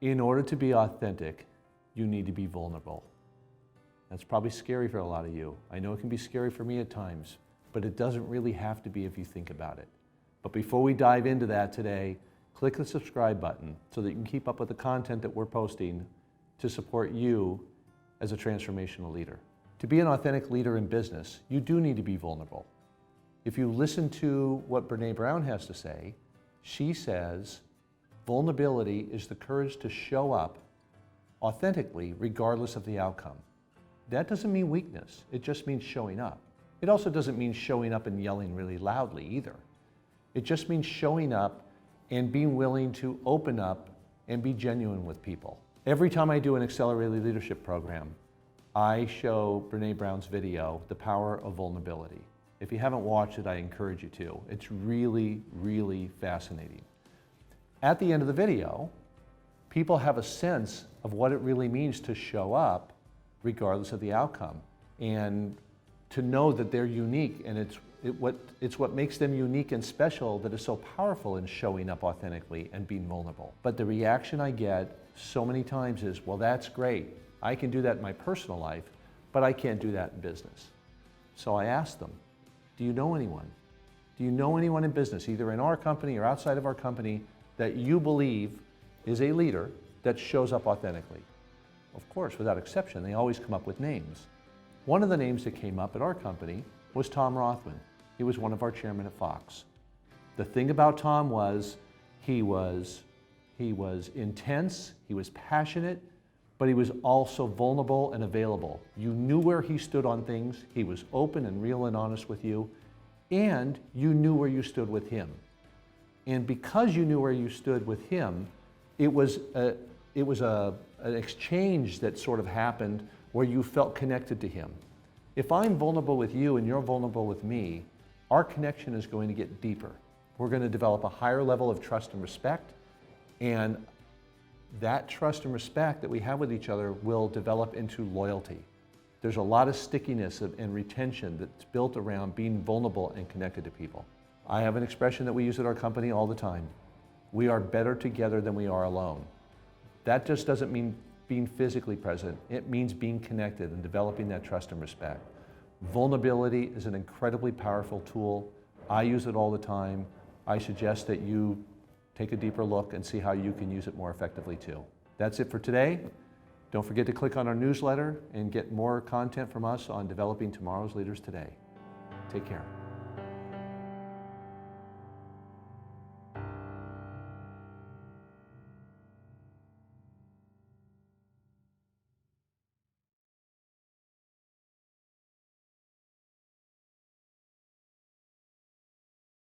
In order to be authentic, you need to be vulnerable. That's probably scary for a lot of you. I know it can be scary for me at times, but it doesn't really have to be if you think about it. But before we dive into that today, click the subscribe button so that you can keep up with the content that we're posting to support you as a transformational leader. To be an authentic leader in business, you do need to be vulnerable. If you listen to what Brené Brown has to say, she says, vulnerability is the courage to show up authentically regardless of the outcome. That doesn't mean weakness, it just means showing up. It also doesn't mean showing up and yelling really loudly either. It just means showing up and being willing to open up and be genuine with people. Every time I do an accelerated leadership program, I show Brené Brown's video, The Power of Vulnerability. If you haven't watched it, I encourage you to. It's really, really fascinating. At the end of the video, people have a sense of what it really means to show up regardless of the outcome, and to know that they're unique, and it's what makes them unique and special that is so powerful in showing up authentically and being vulnerable. But the reaction I get so many times is, well, that's great. I can do that in my personal life, but I can't do that in business. So I ask them, do you know anyone? Do you know anyone in business, either in our company or outside of our company, that you believe is a leader that shows up authentically? Of course, without exception, they always come up with names. One of the names that came up at our company was Tom Rothman. He was one of our chairmen at Fox. The thing about Tom was he was intense, he was passionate, but he was also vulnerable and available. You knew where he stood on things, he was open and real and honest with you, and you knew where you stood with him. And because you knew where you stood with him, it was an exchange that sort of happened where you felt connected to him. If I'm vulnerable with you and you're vulnerable with me, our connection is going to get deeper. We're going to develop a higher level of trust and respect, and that trust and respect that we have with each other will develop into loyalty. There's a lot of stickiness and retention that's built around being vulnerable and connected to people. I have an expression that we use at our company all the time. We are better together than we are alone. That just doesn't mean being physically present. It means being connected and developing that trust and respect. Vulnerability is an incredibly powerful tool. I use it all the time. I suggest that you take a deeper look and see how you can use it more effectively too. That's it for today. Don't forget to click on our newsletter and get more content from us on developing tomorrow's leaders today. Take care.